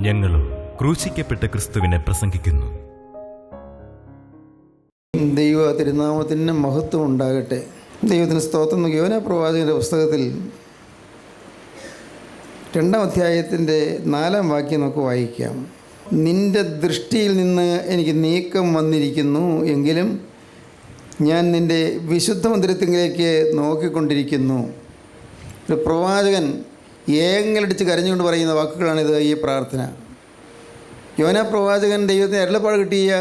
ഞങ്ങളും ക്രൂശിക്കപ്പെട്ട ക്രിസ്തുവിനെ പ്രസംഗിക്കുന്നു. ദൈവ തിരുനാമത്തിന് മഹത്വം ഉണ്ടാകട്ടെ. ദൈവത്തിന് സ്തോത്രം. യോനാ പ്രവാചകൻ്റെ പുസ്തകത്തിൽ 2-ാം അധ്യായത്തിൻ്റെ 4-ാം വാക്യം നമുക്ക് വായിക്കാം. നിൻ്റെ ദൃഷ്ടിയിൽ നിന്ന് എനിക്ക് നീക്കം വന്നിരിക്കുന്നു, എങ്കിലും ഞാൻ നിൻ്റെ വിശുദ്ധ മന്ദിരത്തിലേക്ക് നോക്കിക്കൊണ്ടിരിക്കുന്നു. ഒരു പ്രവാചകൻ ഏങ്ങലടിച്ച് കരഞ്ഞുകൊണ്ട് പറയുന്ന വാക്കുകളാണിത്. ഈ പ്രാർത്ഥന. യോനാ പ്രവാചകൻ ദൈവത്തിന് അരുളപ്പാട് കിട്ടിയ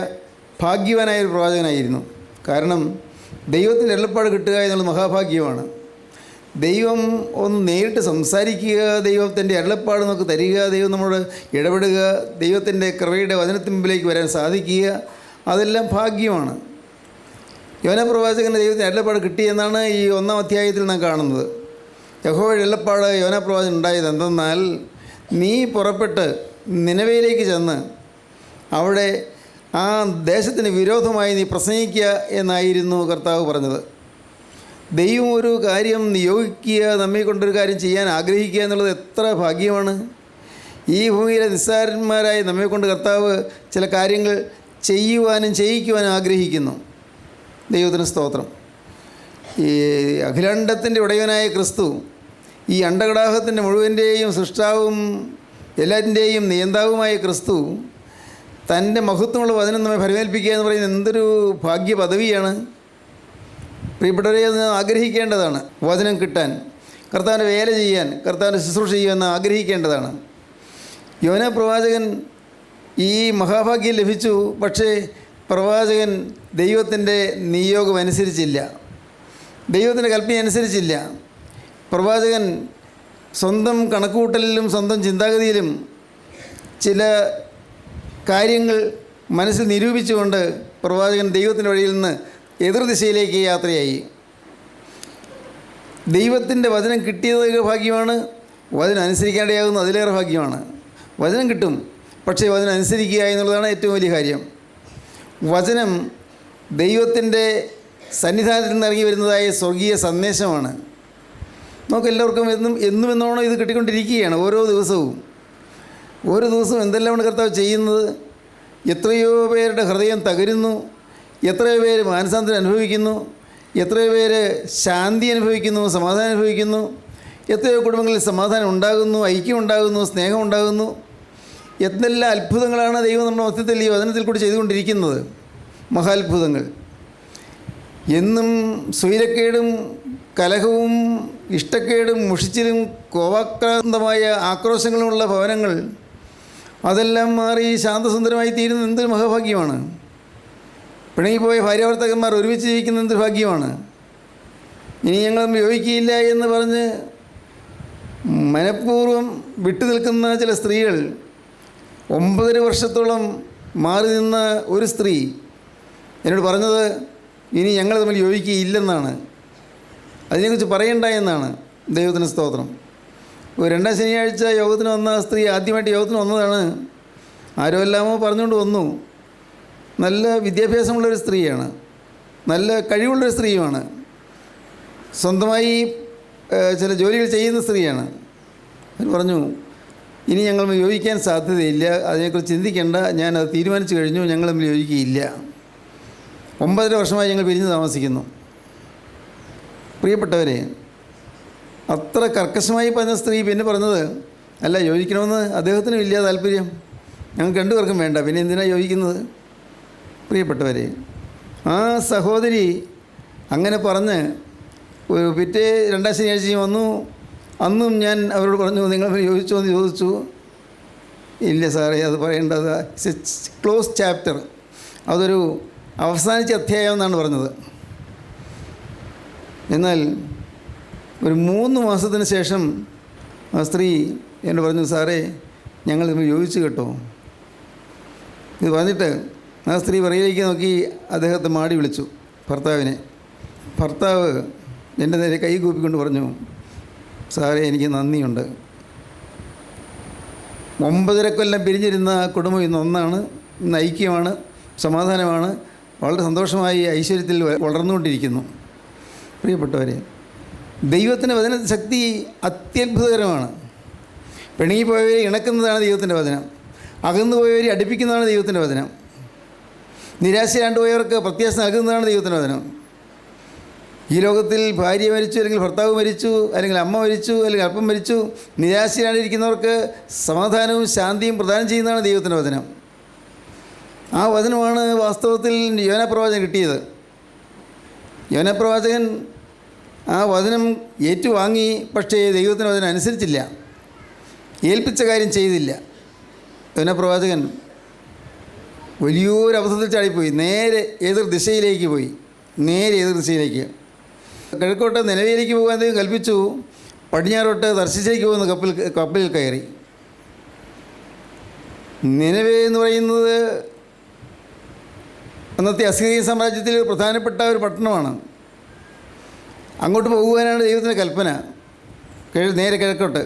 ഭാഗ്യവാനായ ഒരു പ്രവാചകനായിരുന്നു. കാരണം ദൈവത്തിൻ്റെ അരുളപ്പാട് കിട്ടുക എന്നുള്ളത് മഹാഭാഗ്യമാണ്. ദൈവം ഒന്ന് നേരിട്ട് സംസാരിക്കുക, ദൈവത്തിൻ്റെ അരുളപ്പാട് നമുക്ക് തരിക, ദൈവം നമ്മളോട് ഇടപെടുക, ദൈവത്തിൻ്റെ കൃപയുടെ വചനത്തിന് മുമ്പിലേക്ക് വരാൻ സാധിക്കുക, അതെല്ലാം ഭാഗ്യമാണ്. യോനാ പ്രവാചകന് ദൈവത്തിന് അരുളപ്പാട് കിട്ടിയെന്നാണ് ഈ 1-ാം അധ്യായത്തിൽ നാം കാണുന്നത്. യഹോവയുടെ അരുളപ്പാട് യോനാ പ്രവാചകൻ ഉണ്ടായത് എന്തെന്നാൽ, നീ പുറപ്പെട്ട് നിനവയിലേക്ക് ചെന്ന് അവിടെ ആ ദേശത്തിന് വിരോധമായി നീ പ്രസംഗിക്കുക എന്നായിരുന്നു കർത്താവ് പറഞ്ഞത്. ദൈവം ഒരു കാര്യം നിയോഗിക്കുക, നമ്മെ കൊണ്ടൊരു കാര്യം ചെയ്യാൻ ആഗ്രഹിക്കുക എന്നുള്ളത് എത്ര ഭാഗ്യമാണ്. ഈ ഭൂമിയിലെ നിസ്സാരന്മാരായ നമ്മെ കൊണ്ട് കർത്താവ് ചില കാര്യങ്ങൾ ചെയ്യുവാനും ചെയ്യിക്കുവാനും ആഗ്രഹിക്കുന്നു. ദൈവത്തിന് സ്തോത്രം. ഈ അഖിലാണ്ടത്തിൻ്റെ ഉടയവനായ ക്രിസ്തു, ഈ അണ്ടകടാഹത്തിൻ്റെ മുഴുവൻ്റെയും സൃഷ്ടാവും എല്ലാറ്റിൻ്റെയും നിയന്താവുമായ ക്രിസ്തു തൻ്റെ മഹത്വമുള്ള വചനം നമ്മെ ഫലമേൽപ്പിക്കുക എന്ന് പറയുന്നത് എന്തൊരു ഭാഗ്യ പദവിയാണ്. പ്രിയപ്പെട്ടവരെ, അത് ആഗ്രഹിക്കേണ്ടതാണ്. വചനം കിട്ടാൻ, കർത്താവിൻ്റെ വേല ചെയ്യാൻ, കർത്താവിൻ്റെ ശുശ്രൂഷ ചെയ്യുമെന്ന് ആഗ്രഹിക്കേണ്ടതാണ്. യോനാ പ്രവാചകൻ ഈ മഹാഭാഗ്യം ലഭിച്ചു. പക്ഷേ പ്രവാചകൻ ദൈവത്തിൻ്റെ നിയോഗം അനുസരിച്ചില്ല, ദൈവത്തിൻ്റെ കൽപ്പന അനുസരിച്ചില്ല. പ്രവാചകൻ സ്വന്തം കണക്കുകൂട്ടലിലും സ്വന്തം ചിന്താഗതിയിലും ചില കാര്യങ്ങൾ മനസ്സിൽ നിരൂപിച്ചുകൊണ്ട് പ്രവാചകൻ ദൈവത്തിൻ്റെ വഴിയിൽ നിന്ന് എതിർദിശയിലേക്ക് യാത്രയായി. ദൈവത്തിൻ്റെ വചനം കിട്ടിയത് ഭാഗ്യമാണ്, വചനം അനുസരിക്കേണ്ടതാകുന്നത് അതിലേറെ ഭാഗ്യമാണ്. വചനം കിട്ടും, പക്ഷേ വചനം അനുസരിക്കുക എന്നുള്ളതാണ് ഏറ്റവും വലിയ കാര്യം. വചനം ദൈവത്തിൻ്റെ സന്നിധാനത്തിൽ നിന്ന് ഇറങ്ങി വരുന്നതായ സ്വർഗീയ സന്ദേശമാണ്. നമുക്കെല്ലാവർക്കും എന്നും എന്നോണം ഇത് കിട്ടിക്കൊണ്ടിരിക്കുകയാണ്. ഓരോ ദിവസവും എന്തെല്ലാമാണ് കർത്താവ് ചെയ്യുന്നത്. എത്രയോ പേരുടെ ഹൃദയം തകരുന്നു, എത്രയോ പേര് മാനസാന്തരം അനുഭവിക്കുന്നു, എത്രയോ പേര് ശാന്തി അനുഭവിക്കുന്നു, സമാധാനം അനുഭവിക്കുന്നു, എത്രയോ കുടുംബങ്ങളിൽ സമാധാനം ഉണ്ടാകുന്നു, ഐക്യം ഉണ്ടാകുന്നു, സ്നേഹം ഉണ്ടാകുന്നു. എന്തെല്ലാം അത്ഭുതങ്ങളാണ് ദൈവം നമ്മുടെ മധ്യത്തിൽ ഈ വചനത്തിൽ കൂടി ചെയ്തുകൊണ്ടിരിക്കുന്നത്. മഹാത്ഭുതങ്ങൾ. എന്നും സ്വൈരക്കേടും കലഹവും ഇഷ്ടക്കേടും മുഷിച്ചിലും കോപാക്രാന്തമായ ആക്രോശങ്ങളുമുള്ള ഭവനങ്ങൾ അതെല്ലാം മാറി ശാന്തസുന്ദരമായി തീരുന്ന എന്തൊരു മഹാഭാഗ്യമാണ്. പിണങ്ങിപ്പോയ ഭാര്യാഭർത്താക്കന്മാർ ഒരുമിച്ച് ജീവിക്കുന്ന എന്തൊരു ഭാഗ്യമാണ്. ഇനി ഞങ്ങൾ യോജിക്കുകയില്ല എന്ന് പറഞ്ഞ് മനഃപൂർവ്വം വിട്ടു നിൽക്കുന്ന ചില സ്ത്രീകൾ, 9.5 വർഷത്തോളം മാറി നിന്ന ഒരു സ്ത്രീ എന്നോട് പറഞ്ഞത് ഇനി ഞങ്ങൾ തമ്മിൽ യോജിക്കുകയില്ലെന്നാണ്. അതിനെക്കുറിച്ച് പറയണ്ട എന്നാണ്. ദൈവത്തിന് സ്തോത്രം. 2-ാം ശനിയാഴ്ച യോഗത്തിന് വന്ന സ്ത്രീ ആദ്യമായിട്ട് യോഗത്തിന് വന്നതാണ്. ആരോല്ലാമോ പറഞ്ഞുകൊണ്ട് വന്നു. നല്ല വിദ്യാഭ്യാസമുള്ളൊരു സ്ത്രീയാണ്, നല്ല കഴിവുള്ളൊരു സ്ത്രീയുമാണ്, സ്വന്തമായി ചില ജോലികൾ ചെയ്യുന്ന സ്ത്രീയാണ്. അവർ പറഞ്ഞു, ഇനി ഞങ്ങൾ തമ്മിൽ യോജിക്കാൻ സാധ്യതയില്ല, അതിനെക്കുറിച്ച് ചിന്തിക്കേണ്ട, ഞാനത് തീരുമാനിച്ചു കഴിഞ്ഞു, ഞങ്ങൾ തമ്മിൽ യോജിക്കുകയില്ല. 9.5 വർഷമായി ഞങ്ങൾ പിരിഞ്ഞ് താമസിക്കുന്നു. പ്രിയപ്പെട്ടവരെ, അത്ര കർക്കശമായി പറഞ്ഞ സ്ത്രീ പിന്നെ പറഞ്ഞത്, അല്ല, യോജിക്കണമെന്ന് അദ്ദേഹത്തിനും ഇല്ല താല്പര്യം, ഞങ്ങൾക്ക് 2 പേർക്കും വേണ്ട, പിന്നെ എന്തിനാണ് യോജിക്കുന്നത്? പ്രിയപ്പെട്ടവരെ, ആ സഹോദരി അങ്ങനെ പറഞ്ഞ് പിറ്റേ 2-ാം ശനിയാഴ്ചയും വന്നു. അന്നും ഞാൻ അവരോട് പറഞ്ഞു, നിങ്ങൾ യോജിച്ചോ എന്ന് ചോദിച്ചു. ഇല്ല സാറേ, അത് പറയേണ്ടത് ക്ലോസ് ചാപ്റ്റർ, അതൊരു അവസാനിച്ച അധ്യായം എന്നാണ് പറഞ്ഞത്. എന്നാൽ ഒരു 3 മാസത്തിന് ശേഷം ആ സ്ത്രീ എന്നോട് പറഞ്ഞു, സാറേ ഞങ്ങൾ യോജിച്ചു കേട്ടോ. ഇത് പറഞ്ഞിട്ട് ആ സ്ത്രീ പുറകിലേക്ക് നോക്കി അദ്ദേഹത്തെ മാടി വിളിച്ചു, ഭർത്താവിനെ. ഭർത്താവ് എൻ്റെ നേരെ കൈ കൂപ്പിക്കൊണ്ട് പറഞ്ഞു, സാറേ എനിക്ക് നന്ദിയുണ്ട്. 9.5 കൊല്ലം പിരിഞ്ഞിരുന്ന കുടുംബം ഇന്ന് ഒന്നാണ്, ഇന്ന് ഐക്യമാണ്, സമാധാനമാണ്, വളരെ സന്തോഷമായി ഐശ്വര്യത്തിൽ വളർന്നുകൊണ്ടിരിക്കുന്നു. പ്രിയപ്പെട്ടവരെ, ദൈവത്തിൻ്റെ വചന ശക്തി അത്യത്ഭുതകരമാണ്. പിണങ്ങിപ്പോയവരെ ഇണക്കുന്നതാണ് ദൈവത്തിൻ്റെ വചനം. അകന്നു പോയവരെ അടുപ്പിക്കുന്നതാണ് ദൈവത്തിൻ്റെ വചനം. നിരാശയാണ്ട് പോയവർക്ക് പ്രത്യാശ നൽകുന്നതാണ് ദൈവത്തിൻ്റെ വചനം. ഈ ലോകത്തിൽ ഭാര്യ മരിച്ചു, അല്ലെങ്കിൽ ഭർത്താവ് മരിച്ചു, അല്ലെങ്കിൽ അമ്മ മരിച്ചു, അല്ലെങ്കിൽ അപ്പം മരിച്ചു, നിരാശയിലാണ്ടിരിക്കുന്നവർക്ക് സമാധാനവും ശാന്തിയും പ്രദാനം ചെയ്യുന്നതാണ് ദൈവത്തിൻ്റെ വചനം. ആ വചനമാണ് വാസ്തവത്തിൽ യോനാ പ്രവാചകൻ കിട്ടിയത്. യോനാ പ്രവാചകൻ ആ വചനം ഏറ്റുവാങ്ങി, പക്ഷേ ദൈവത്തിൻ്റെ വചനം അനുസരിച്ചില്ല, ഏൽപ്പിച്ച കാര്യം ചെയ്തില്ല. യോനാ പ്രവാചകൻ വലിയൊരു അബദ്ധത്തിൽ ചാടിപ്പോയി. നേരെ എതിർ ദിശയിലേക്ക് പോയി. കിഴക്കോട്ട് നിലവിലേക്ക് പോകാൻ അദ്ദേഹം കൽപ്പിച്ചു. പടിഞ്ഞാറോട്ട് തർശീശിലേക്ക് പോകുന്ന കപ്പലിൽ കയറി. നിനവേ എന്ന് പറയുന്നത് അന്നത്തെ അസീറിയൻ സാമ്രാജ്യത്തിൽ പ്രധാനപ്പെട്ട ഒരു പട്ടണമാണ്. അങ്ങോട്ട് പോകുവാനാണ് ദൈവത്തിൻ്റെ കൽപ്പന. നേരെ കിഴക്കോട്ട്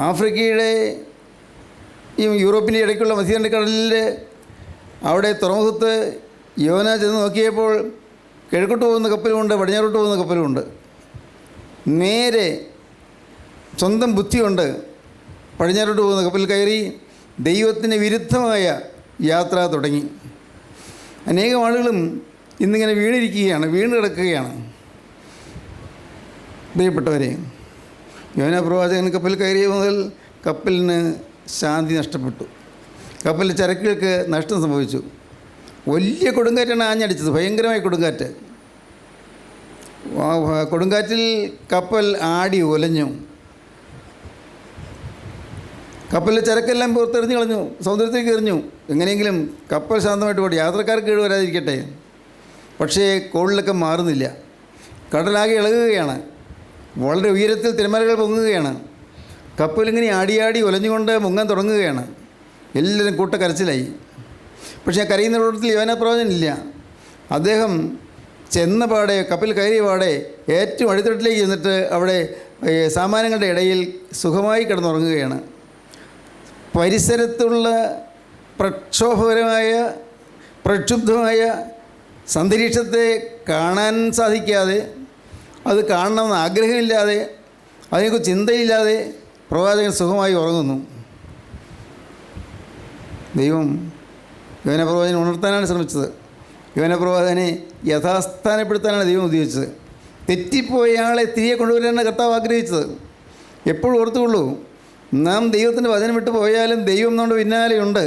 ആഫ്രിക്കയുടെ ഈ യൂറോപ്പിൻ്റെ ഇടയ്ക്കുള്ള മധ്യകടലിൽ അവിടെ തുറമുഖത്ത് യോന ചെന്ന് നോക്കിയപ്പോൾ കിഴക്കോട്ട് പോകുന്ന കപ്പലുമുണ്ട്, പടിഞ്ഞാറോട്ട് പോകുന്ന കപ്പലുമുണ്ട്. നേരെ സ്വന്തം ബുദ്ധി കൊണ്ട് പടിഞ്ഞാറോട്ട് പോകുന്ന കപ്പലിൽ കയറി ദൈവത്തിന് വിരുദ്ധമായ യാത്ര തുടങ്ങി. അനേകം ആളുകളും ഇന്നിങ്ങനെ വീണ് കിടക്കുകയാണ്. പ്രിയപ്പെട്ടവരെ, യോനാ പ്രവാചകൻ കപ്പലിൽ കയറിയ മുതൽ കപ്പലിന് ശാന്തി നഷ്ടപ്പെട്ടു. കപ്പലിലെ ചരക്കുകൾക്ക് നഷ്ടം സംഭവിച്ചു. വലിയ കൊടുങ്കാറ്റാണ് ആഞ്ഞടിച്ചത്, ഭയങ്കരമായ കൊടുങ്കാറ്റ്. കൊടുങ്കാറ്റിൽ കപ്പൽ ആടി ഉലഞ്ഞു. കപ്പലിലെ ചരക്കെല്ലാം പുറത്തെറിഞ്ഞ് കളഞ്ഞു, സമുദ്രത്തിലേക്ക് എറിഞ്ഞു. എങ്ങനെയെങ്കിലും കപ്പൽ ശാന്തമായിട്ട് പോട്ടെ, യാത്രക്കാർക്ക് കേട് വരാതിരിക്കട്ടെ. പക്ഷേ കോളിലൊക്കെ മാറുന്നില്ല. കടലാകെ ഇളകുകയാണ്. വളരെ ഉയരത്തിൽ തിരമാലകൾ പൊങ്ങുകയാണ്. കപ്പലിങ്ങനെ ആടിയാടി ഉലഞ്ഞുകൊണ്ട് മുങ്ങാൻ തുടങ്ങുകയാണ്. എല്ലാവരും കൂട്ടക്കരച്ചിലായി. പക്ഷേ ആ കരയുന്ന കൂട്ടത്തിൽ യോനാ പ്രവാചകനില്ല. അദ്ദേഹം ചെന്ന പാടെ, കപ്പൽ കയറിയ പാടെ ഏറ്റവും അടിത്തട്ടിലേക്ക് ചെന്നിട്ട് അവിടെ സാമാനങ്ങളുടെ ഇടയിൽ സുഖമായി കിടന്നുറങ്ങുകയാണ്. പരിസരത്തുള്ള പ്രക്ഷുബ്ധമായ അന്തരീക്ഷത്തെ കാണാൻ സാധിക്കാതെ, അത് കാണണമെന്ന് ആഗ്രഹമില്ലാതെ, അതിനെക്കുറിച്ച് ചിന്തയില്ലാതെ പ്രവാചകൻ സുഖമായി ഉറങ്ങുന്നു. ദൈവം യോനാ പ്രവാചകനെ ഉണർത്താനാണ് ശ്രമിച്ചത്. യോനാ പ്രവാചകനെ യഥാസ്ഥാനപ്പെടുത്താനാണ് ദൈവം ഉദ്ദേശിച്ചത്. തെറ്റിപ്പോയ ആളെ തിരികെ കൊണ്ടുവരാനാണ് കർത്താവ് ആഗ്രഹിച്ചത്. എപ്പോഴും ഓർത്തുകൊള്ളൂ, നാം ദൈവത്തിൻ്റെ വചനം വിട്ട് പോയാലും ദൈവം നമ്മുടെ പിന്നാലെയുണ്ട്.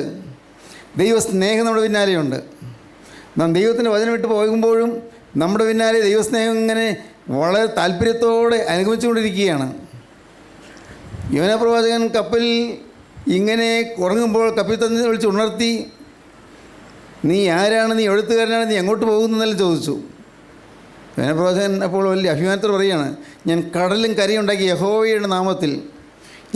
ദൈവസ്നേഹം നമ്മുടെ പിന്നാലെയുണ്ട്. നാം ദൈവത്തിൻ്റെ വചനം വിട്ട് പോകുമ്പോഴും നമ്മുടെ പിന്നാലെ ദൈവസ്നേഹം ഇങ്ങനെ വളരെ താല്പര്യത്തോടെ അനുഗമിച്ചുകൊണ്ടിരിക്കുകയാണ്. യോനാ പ്രവാചകൻ കപ്പലിൽ ഇങ്ങനെ ഉറങ്ങുമ്പോൾ കപ്പൽ തന്നെ വിളിച്ച് ഉണർത്തി, നീ ആരാണ്, നീ എഴുത്തുകാരനാണ്, നീ എങ്ങോട്ട് പോകുന്നെന്നെല്ലാം ചോദിച്ചു. യോനാ പ്രവാചകൻ അപ്പോൾ വലിയ അഭിമാനത്തോടെ പറയുകയാണ്, ഞാൻ കടലും കരയുണ്ടാക്കി യഹോവയുടെ നാമത്തിൽ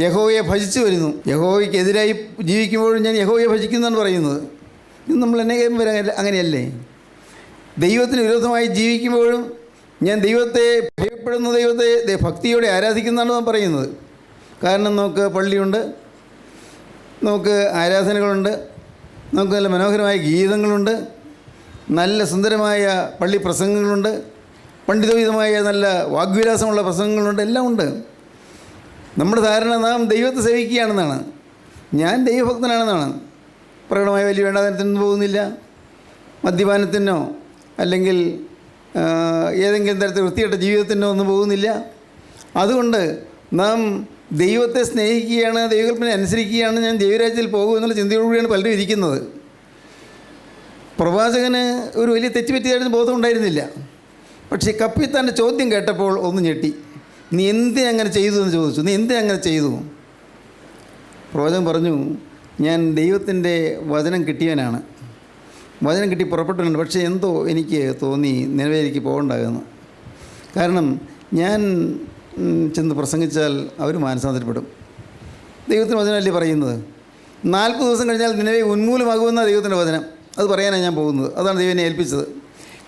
യഹോവയെ ഭജിച്ചു വരുന്നു. യഹോവയ്ക്കെതിരായി ജീവിക്കുമ്പോഴും ഞാൻ യഹോവയെ ഭജിക്കുന്നതാണ് പറയുന്നത്. ഇത് നമ്മൾ അനേകം പേര് അങ്ങനെയല്ലേ? ദൈവത്തിന് വിരോധമായി ജീവിക്കുമ്പോഴും ഞാൻ ദൈവത്തെ ഭയപ്പെടുന്ന ദൈവത്തെ ഭക്തിയോടെ ആരാധിക്കുന്നതാണ് നാം പറയുന്നത്. കാരണം നമുക്ക് പള്ളിയുണ്ട്, നമുക്ക് ആരാധനകളുണ്ട്, നമുക്ക് നല്ല മനോഹരമായ ഗീതങ്ങളുണ്ട്, നല്ല സുന്ദരമായ പള്ളി പ്രസംഗങ്ങളുണ്ട്, പണ്ഡിതോചിതമായ നല്ല വാഗ്വിലാസമുള്ള പ്രസംഗങ്ങളുണ്ട്, എല്ലാം ഉണ്ട്. നമ്മുടെ ധാരണ നാം ദൈവത്തെ സേവിക്കുകയാണെന്നാണ്, ഞാൻ ദൈവഭക്തനാണെന്നാണ്. പ്രകടമായ വലിയ വേണ്ടാതനത്തിനൊന്നും പോകുന്നില്ല, മദ്യപാനത്തിനോ അല്ലെങ്കിൽ ഏതെങ്കിലും തരത്തിൽ വൃത്തികെട്ട ജീവിതത്തിനോ ഒന്നും പോകുന്നില്ല. അതുകൊണ്ട് നാം ദൈവത്തെ സ്നേഹിക്കുകയാണ്, ദൈവകൽപ്പന അനുസരിക്കുകയാണ്, ഞാൻ ദൈവരാജ്യത്തിൽ പോകും എന്നുള്ള ചിന്തയോടുകൂടിയാണ് പലരും ഇരിക്കുന്നത്. പ്രവാചകന് ഒരു വലിയ തെറ്റുപറ്റിയതായിട്ട് ബോധം ഉണ്ടായിരുന്നില്ല. പക്ഷേ കപ്പിത്താൻ്റെ ചോദ്യം കേട്ടപ്പോൾ ഒന്ന് ഞെട്ടി. നീ എന്തിനങ്ങനെ ചെയ്തു എന്ന് ചോദിച്ചു. നീ എന്തിനങ്ങനെ ചെയ്തു? പ്രവാചകൻ പറഞ്ഞു, ഞാൻ ദൈവത്തിൻ്റെ വചനം കിട്ടിയവനാണ്, വചനം കിട്ടി പുറപ്പെട്ടിട്ടുണ്ട്. പക്ഷേ എന്തോ എനിക്ക് തോന്നി നിലവിലേക്ക് പോകണ്ടാകുന്നു. കാരണം ഞാൻ ചെന്ന് പ്രസംഗിച്ചാൽ അവർ മാനസാന്തരപ്പെടും. ദൈവത്തിൻ്റെ വചനമല്ലേ പറയുന്നത്? 40 ദിവസം കഴിഞ്ഞാൽ നിലവെ ഉന്മൂലമാകുമെന്ന ദൈവത്തിൻ്റെ വചനം. അത് പറയാനാണ് ഞാൻ പോകുന്നത്. അതാണ് ദൈവം എന്നെ ഏൽപ്പിച്ചത്.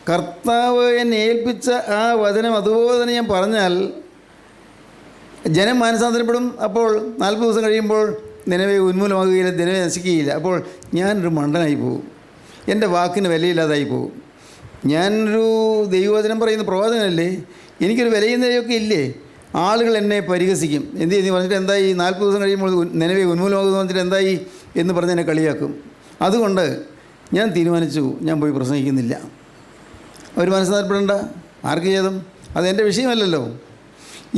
കർത്താവ് എന്നെ ഏൽപ്പിച്ച ആ വചനം അതുപോലെ തന്നെ ഞാൻ പറഞ്ഞാൽ ജനം മാനസാന്തരപ്പെടും. അപ്പോൾ 40 ദിവസം കഴിയുമ്പോൾ നിലവെ ഉന്മൂലമാകുകയില്ല, നിലവെ നശിക്കുകയില്ല. അപ്പോൾ ഞാനൊരു മണ്ടനായി പോകും, എൻ്റെ വാക്കിന് വിലയില്ലാതായി പോകും. ഞാനൊരു ദൈവവചനം പറയുന്ന പ്രവാചകനല്ലേ, എനിക്കൊരു വിലയും നിലയൊക്കെ ഇല്ലേ? ആളുകൾ എന്നെ പരിഹസിക്കും. എന്ത് ചെയ്തു പറഞ്ഞിട്ട് എന്തായി? 40 ദിവസം കഴിയുമ്പോൾ നിലവെ ഉന്മൂലമാകുമെന്ന് പറഞ്ഞിട്ട് എന്തായി? എന്ന് പറഞ്ഞ് എന്നെ കളിയാക്കും. അതുകൊണ്ട് ഞാൻ തീരുമാനിച്ചു, ഞാൻ പോയി പ്രസംഗിക്കുന്നില്ല. അവർ മനസ്സിലാക്കപ്പെടേണ്ട, ആർക്ക് ചെയ്തും അതെൻ്റെ വിഷയമല്ലല്ലോ.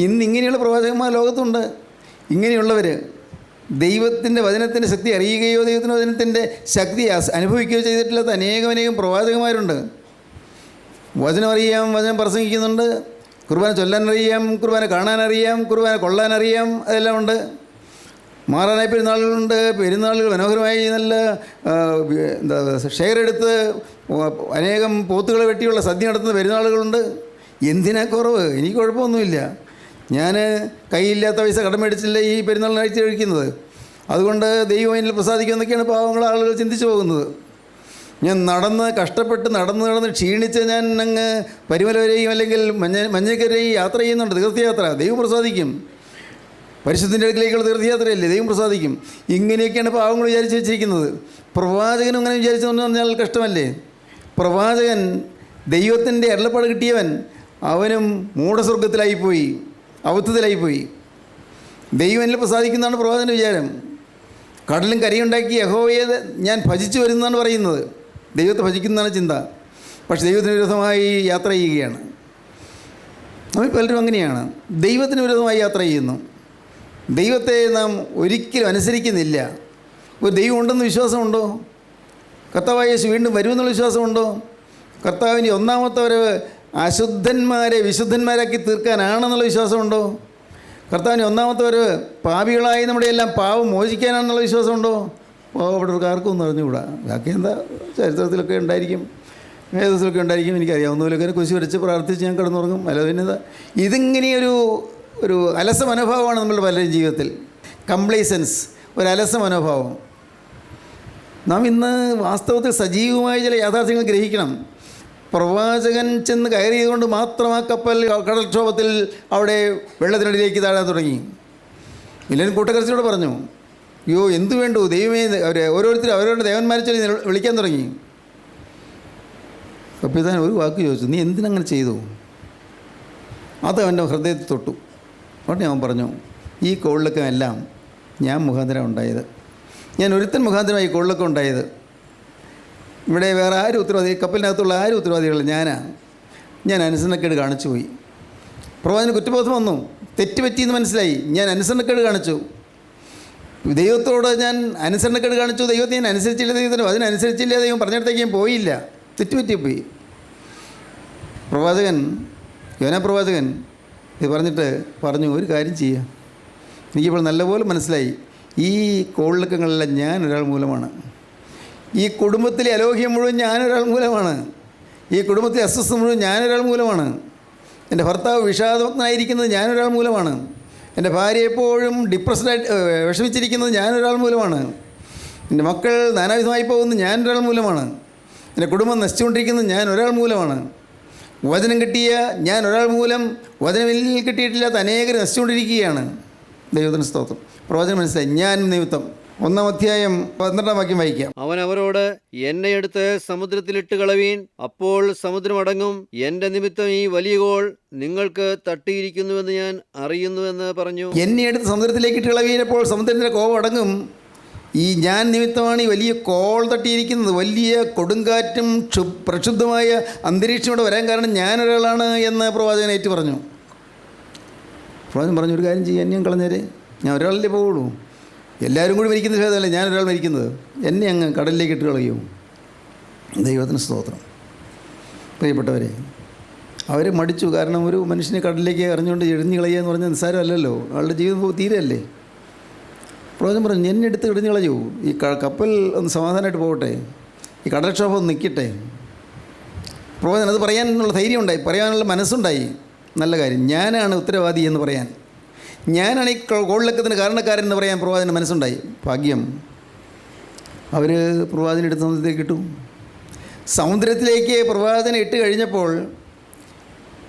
ഇന്ന് ഇങ്ങനെയുള്ള പ്രവാചകന്മാർ ലോകത്തുണ്ട്. ഇങ്ങനെയുള്ളവർ ദൈവത്തിൻ്റെ വചനത്തിൻ്റെ ശക്തി അറിയുകയോ ദൈവത്തിൻ്റെ വചനത്തിൻ്റെ ശക്തി അനുഭവിക്കുകയോ ചെയ്തിട്ടില്ലാത്ത അനേകം പ്രവാചകന്മാരുണ്ട്. വചനം അറിയാം, വചനം പ്രസംഗിക്കുന്നുണ്ട്, കുർബാന ചൊല്ലാനറിയാം, കുർബാന കാണാനറിയാം, കുർബാന കൊള്ളാനറിയാം, അതെല്ലാം ഉണ്ട്. മാറാനായി പെരുന്നാളുകളുണ്ട്. പെരുന്നാളുകൾ മനോഹരമായി നല്ല ഷെയർ എടുത്ത് അനേകം പോത്തുകളെ വെട്ടിയുള്ള സദ്യ നടത്തുന്ന പെരുന്നാളുകളുണ്ട്. എന്തിനാ കുറവ്? എനിക്ക് കുഴപ്പമൊന്നുമില്ല. ഞാൻ കയ്യില്ലാത്ത പൈസ കടം മേടിച്ചില്ല ഈ പെരുന്നാളിന് അഴിച്ച് കഴിക്കുന്നത്. അതുകൊണ്ട് ദൈവം എന്നിൽ പ്രസാദിക്കുമെന്നൊക്കെയാണ് പാവങ്ങൾ ആളുകൾ ചിന്തിച്ചു പോകുന്നത്. ഞാൻ കഷ്ടപ്പെട്ട് നടന്ന് ക്ഷീണിച്ച് ഞാൻ അങ്ങ് പരിമല വരെയും അല്ലെങ്കിൽ മഞ്ഞക്കരയും യാത്ര ചെയ്യുന്നുണ്ട്, തീർത്ഥയാത്ര. ദൈവം പ്രസാദിക്കും. പരിശുദ്ധൻ്റെ അടുക്കിലേക്കുള്ള തീർത്ഥയാത്രയല്ലേ, ദൈവം പ്രസാദിക്കും. ഇങ്ങനെയൊക്കെയാണ് പാവങ്ങൾ വിചാരിച്ച് വെച്ചിരിക്കുന്നത്. പ്രവാചകനും അങ്ങനെ വിചാരിച്ചതെന്ന് പറഞ്ഞാൽ കഷ്ടമല്ലേ? പ്രവാചകൻ ദൈവത്തിൻ്റെ അരുളപ്പാട് കിട്ടിയവൻ, അവനും മൂഢസ്വർഗത്തിലായിപ്പോയി, അബദ്ധത്തിലായിപ്പോയി. ദൈവം എന്നിൽ പ്രസാദിക്കുന്നതാണ് പ്രവാചകൻ്റെ വിചാരം. കടലും കരയുണ്ടാക്കി യഹോവയെ ഞാൻ ഭജിച്ചു വരുന്നതാണ് പറയുന്നത്. ദൈവത്തെ ഭജിക്കുന്നതാണ് ചിന്ത. പക്ഷേ ദൈവത്തിന് വിരുദ്ധമായി യാത്ര ചെയ്യുകയാണ്. നമ്മൾ പലരും അങ്ങനെയാണ്, ദൈവത്തിന് വിരുദ്ധമായി യാത്ര ചെയ്യുന്നു. ദൈവത്തെ നാം ഒരിക്കലും അനുസരിക്കുന്നില്ല. ഒരു ദൈവം ഉണ്ടെന്ന് വിശ്വാസമുണ്ടോ? കർത്താവായ യേശു വീണ്ടും വരുമെന്നുള്ള വിശ്വാസമുണ്ടോ? കർത്താവിൻ്റെ ഒന്നാമത്തെ വരവ് അശുദ്ധന്മാരെ വിശുദ്ധന്മാരാക്കി തീർക്കാനാണെന്നുള്ള വിശ്വാസമുണ്ടോ? കർത്താവിൻ്റെ ഒന്നാമത്തെ വരവ് പാപികളായി നമ്മുടെ എല്ലാം പാവം മോചിക്കാനാണെന്നുള്ള വിശ്വാസമുണ്ടോ? പാവപ്പെട്ടവർക്ക് ആർക്കും ഒന്നും അറിഞ്ഞുകൂടാ. ബാക്കി എന്താ ചരിത്രത്തിലൊക്കെ ഉണ്ടായിരിക്കും, വേദത്തിലൊക്കെ ഉണ്ടായിരിക്കും, എനിക്കറിയാവുന്നതിലൊക്കെ കുരിശ് വരച്ച് പ്രാർത്ഥിച്ച് ഞാൻ കിടന്നുറങ്ങും. അല്ല പിന്നെ ഇതിങ്ങനെയൊരു അലസ മനോഭാവമാണ് നമ്മളുടെ പലരും ജീവിതത്തിൽ. കംപ്ലേസൻസ്, ഒരു അലസ മനോഭാവം. നാം ഇന്ന് വാസ്തവത്തിൽ സജീവമായ ചില യാഥാർത്ഥ്യങ്ങൾ ഗ്രഹിക്കണം. പ്രവാചകൻ ചെന്ന് കയറിയതുകൊണ്ട് മാത്രം ആ കപ്പൽ കടൽക്ഷോഭത്തിൽ അവിടെ വെള്ളത്തിനടിയിലേക്ക് താഴാൻ തുടങ്ങി. മില്ലൻ കൂട്ടക്കരച്ചിലൂടെ പറഞ്ഞു, അയ്യോ എന്തു വേണ്ടു ദൈവമേ, ഓരോരുത്തരും അവരവരുടെ ദേവന്മാരെ ചൊല്ലി വിളിക്കാൻ തുടങ്ങി. കപ്പിത്താൻ ഒരു വാക്ക് ചോദിച്ചു, നീ എന്തിനങ്ങനെ ചെയ്തു? അത് അവൻ്റെ ഹൃദയത്തിൽ തൊട്ടു. ഉടനെ അവൻ പറഞ്ഞു, ഈ കോളിളക്കമെല്ലാം ഞാൻ മുഖാന്തരം ഉണ്ടായത്, ഞാൻ ഒരുത്തൻ മുഖാന്തരമായി കോളിളക്കം ഉണ്ടായത്. ഇവിടെ വേറെ ആരും ഉത്തരവാദി, കപ്പലിനകത്തുള്ള ആരും ഉത്തരവാദികളില്ല, ഞാൻ അനുസരണക്കേട് കാണിച്ചു പോയി. പ്രവാചകന് കുറ്റബോധം വന്നു, തെറ്റ് പറ്റിയെന്ന് മനസ്സിലായി. ഞാൻ അനുസരണക്കേട് കാണിച്ചു, ദൈവത്തോട് ഞാൻ അനുസരണക്കേട് കാണിച്ചു, ദൈവത്തെ ഞാൻ അനുസരിച്ചില്ല, ദൈവത്തിന് അതിനനുസരിച്ചില്ല, ദൈവം പറഞ്ഞിടത്തേക്ക് ഞാൻ പോയില്ല, തെറ്റുപറ്റിപ്പോയി. പ്രവാചകൻ യോനാ പ്രവാചകൻ ഇത് പറഞ്ഞിട്ട് പറഞ്ഞു, ഒരു കാര്യം ചെയ്യുക, എനിക്കിപ്പോൾ നല്ലപോലെ മനസ്സിലായി, ഈ കോളിളക്കങ്ങളെല്ലാം ഞാൻ ഒരാൾ മൂലമാണ്, ഈ കുടുംബത്തിലെ അലോഹ്യം മുഴുവൻ ഞാനൊരാൾ മൂലമാണ്, ഈ കുടുംബത്തിലെ അസ്വസ്ഥത മുഴുവൻ ഞാനൊരാൾ മൂലമാണ്, എൻ്റെ ഭർത്താവ് വിഷാദമഗ്നായിരിക്കുന്നത് ഞാനൊരാൾ മൂലമാണ്, എൻ്റെ ഭാര്യ എപ്പോഴും ഡിപ്രസ്ഡായിട്ട് വിഷമിച്ചിരിക്കുന്നത് ഞാനൊരാൾ മൂലമാണ്, എൻ്റെ മക്കൾ നാനാവിധമായി പോകുന്നത് ഞാനൊരാൾ മൂലമാണ്, എൻ്റെ കുടുംബം നശിച്ചുകൊണ്ടിരിക്കുന്നത് ഞാൻ ഒരാൾ മൂലമാണ്, വചനം കിട്ടിയ ഞാൻ ഒരാൾ മൂലം വചനമിൽ കിട്ടിയിട്ടില്ലാത്ത അനേകർ നശിച്ചുകൊണ്ടിരിക്കുകയാണ്. ദൈവത്തിന് സ്തോത്രം. പ്രവചനം മനസ്സിലായി, ഞാൻ നിമിത്തം. 1-ാം അധ്യായം 12-ാം വാക്യം വായിക്കാം. അവൻ അവരോട്, എന്നെ എടുത്ത് സമുദ്രത്തിലിട്ട് കളവീൻ, അപ്പോൾ സമുദ്രം അടങ്ങും. എൻ്റെ നിമിത്തം ഈ വലിയ കോൾ നിങ്ങൾക്ക് തട്ടിയിരിക്കുന്നുവെന്ന് ഞാൻ അറിയുന്നുവെന്ന് പറഞ്ഞു. എന്നെ എടുത്ത് സമുദ്രത്തിലേക്ക് ഇട്ട് കളവീനപ്പോൾ സമുദ്രത്തിൻ്റെ കോപം അടങ്ങും. ഈ ഞാൻ നിമിത്തമാണ് ഈ വലിയ കോൾ തട്ടിയിരിക്കുന്നത്. വലിയ കൊടുങ്കാറ്റും പ്രക്ഷുബ്ധമായ അന്തരീക്ഷം ഇവിടെ വരാൻ കാരണം ഞാനൊരാളാണ് എന്ന് പ്രവാചകൻ ഏറ്റു പറഞ്ഞു. പ്രവാചകൻ പറഞ്ഞു, ഒരു കാര്യം ചെയ്യാൻ എന്നെയും കളഞ്ഞേരെ, ഞാൻ ഒരാളല്ലേ പോവുള്ളൂ, എല്ലാവരും കൂടി മരിക്കുന്ന ഭേദമല്ലേ ഞാനൊരാൾ മരിക്കുന്നത്, എന്നെ അങ്ങ് കടലിലേക്ക് ഇട്ട് കളയൂ. ദൈവത്തിന് സ്തോത്രം. പ്രിയപ്പെട്ടവരെ, അവർ മടിച്ചു. കാരണം ഒരു മനുഷ്യനെ കടലിലേക്ക് എറിഞ്ഞുകൊണ്ട് എഴിഞ്ഞു കളയുക എന്ന് പറഞ്ഞാൽ നിസ്സാരമല്ലല്ലോ, ആളുടെ ജീവിതം തീരല്ലേ. പ്രവചനം പറഞ്ഞു, എന്നെ എടുത്ത് ഇടിഞ്ഞു കളയൂ, ഈ കപ്പൽ ഒന്ന് സമാധാനമായിട്ട് പോകട്ടെ, ഈ കടൽക്ഷോഭം ഒന്ന് നിൽക്കട്ടെ. പ്രവചനം അത് പറയാനുള്ള ധൈര്യം ഉണ്ടായി, പറയാനുള്ള മനസ്സുണ്ടായി. നല്ല കാര്യം, ഞാനാണ് ഉത്തരവാദി എന്ന് പറയാൻ, ഞാനാണ് ഈ കോളിളക്കത്തിന് കാരണക്കാരൻ എന്ന് പറയാൻ പ്രവാചകന് മനസ്സുണ്ടായി. ഭാഗ്യം. അവർ പ്രവാചകനെ എടുത്ത് സമുദ്രത്തിലേക്ക് ഇട്ടു. സമുദ്രത്തിലേക്ക് പ്രവാചകനെ ഇട്ട് കഴിഞ്ഞപ്പോൾ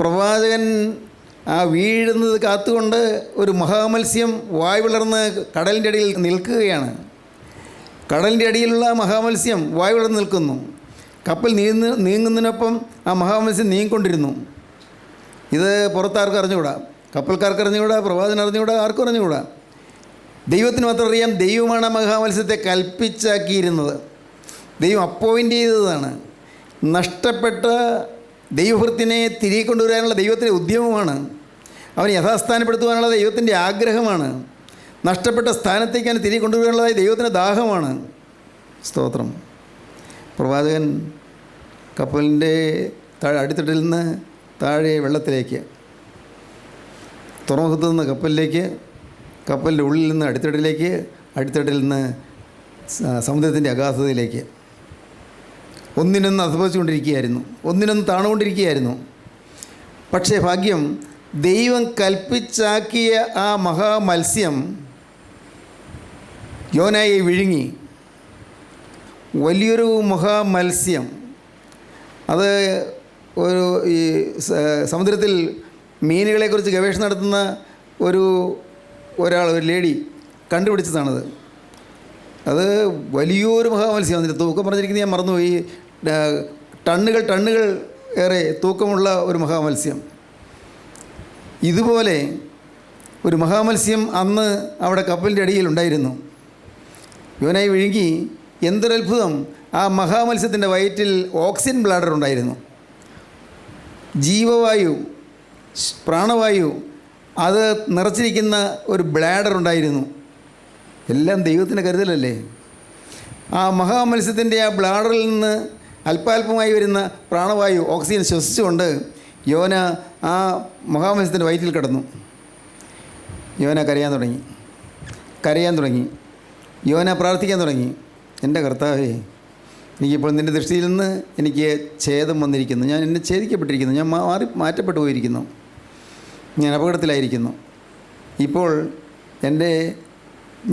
പ്രവാചകൻ ആ വീഴുന്നത് കാത്തുകൊണ്ട് ഒരു മഹാമത്സ്യം വായ് വിളർന്ന് കടലിൻ്റെ അടിയിൽ നിൽക്കുകയാണ്. കടലിൻ്റെ അടിയിലുള്ള മഹാമത്സ്യം വായ് വിളർന്ന് നിൽക്കുന്നു. കപ്പൽ നീങ്ങുന്നതിനൊപ്പം ആ മഹാമത്സ്യം നീങ്ങിക്കൊണ്ടിരുന്നു. ഇത് പുറത്താർക്കും അറിഞ്ഞുകൂടാ, കപ്പൽക്കാർക്ക് അറിഞ്ഞുകൂടാ, പ്രവാചകൻ അറിഞ്ഞുകൂടാ, ആർക്കും അറിഞ്ഞുകൂടാ. ദൈവത്തിന് മാത്രം അറിയാം, ദൈവമാണ് ആ മഹാമത്സ്യത്തെ കൽപ്പിച്ചാക്കിയിരുന്നത്. ദൈവം അപ്പോയിൻ്റ് ചെയ്തതാണ്. നഷ്ടപ്പെട്ട ദൈവഭൃത്തിനെ തിരികെ കൊണ്ടുവരാനുള്ള ദൈവത്തിൻ്റെ ഉദ്യമമാണ്. അവനെ യഥാസ്ഥാനപ്പെടുത്തുവാനുള്ള ദൈവത്തിൻ്റെ ആഗ്രഹമാണ്. നഷ്ടപ്പെട്ട സ്ഥാനത്തേക്ക് അവനെ തിരികെ കൊണ്ടുവരാനുള്ളതായി ദൈവത്തിൻ്റെ ദാഹമാണ്. സ്തോത്രം. പ്രവാചകൻ കപ്പലിൻ്റെ അടിത്തട്ടിൽ നിന്ന് താഴെ വെള്ളത്തിലേക്ക്, തുറമുഖത്ത് നിന്ന് കപ്പലിലേക്ക്, കപ്പലിൻ്റെ ഉള്ളിൽ നിന്ന് അടിത്തട്ടിലേക്ക്, അടിത്തട്ടിൽ നിന്ന് സമുദ്രത്തിൻ്റെ അഗാധതയിലേക്ക് ഒന്നിനൊന്ന് അധപതിച്ചുകൊണ്ടിരിക്കുകയായിരുന്നു, ഒന്നിനൊന്ന് താണുകൊണ്ടിരിക്കുകയായിരുന്നു. പക്ഷേ ഭാഗ്യം, ദൈവം കൽപ്പിച്ചാക്കിയ ആ മഹാമത്സ്യം യോനായെ വിഴുങ്ങി. വലിയൊരു മഹാമത്സ്യം. അത് ഒരു ഈ സമുദ്രത്തിൽ മീനുകളെക്കുറിച്ച് ഗവേഷണം നടത്തുന്ന ഒരു ലേഡി കണ്ടുപിടിച്ചതാണത്. അത് വലിയൊരു മഹാമത്സ്യം. അതിൻ്റെ തൂക്കം പറഞ്ഞിരിക്കുന്നത് ഞാൻ മറന്നുപോയി. ടണ്ണുകൾ ഏറെ തൂക്കമുള്ള ഒരു മഹാമത്സ്യം. ഇതുപോലെ ഒരു മഹാമത്സ്യം അന്ന് അവിടെ കപ്പലിൻ്റെ അടിയിലുണ്ടായിരുന്നു. യോനായി വിഴുങ്ങി. എന്തൊരത്ഭുതം! ആ മഹാമത്സ്യത്തിൻ്റെ വയറ്റിൽ ഓക്സിജൻ ബ്ലാഡർ ഉണ്ടായിരുന്നു. ജീവവായു, പ്രാണവായു അത് നിറച്ചിരിക്കുന്ന ഒരു ബ്ലാഡർ ഉണ്ടായിരുന്നു. എല്ലാം ദൈവത്തിൻ്റെ കരുതലല്ലേ. ആ മഹാമത്സ്യത്തിൻ്റെ ആ ബ്ലാഡറിൽ നിന്ന് അല്പാൽപമായി വരുന്ന പ്രാണവായു, ഓക്സിജൻ ശ്വസിച്ചുകൊണ്ട് യോന ആ മഹാമത്സ്യത്തിൻ്റെ വയറ്റിൽ കിടന്നു. യോന കരയാൻ തുടങ്ങി. യോന പ്രാർത്ഥിക്കാൻ തുടങ്ങി. എൻ്റെ കർത്താവേ, എനിക്കിപ്പോൾ നിൻ്റെ ദൃഷ്ടിയിൽ നിന്ന് എനിക്ക് ഛേദം വന്നിരിക്കുന്നു. എന്നെ ഛേദിക്കപ്പെട്ടിരിക്കുന്നു. ഞാൻ മാറ്റപ്പെട്ടു പോയിരിക്കുന്നു. ഞാൻ അപകടത്തിലായിരിക്കുന്നു. ഇപ്പോൾ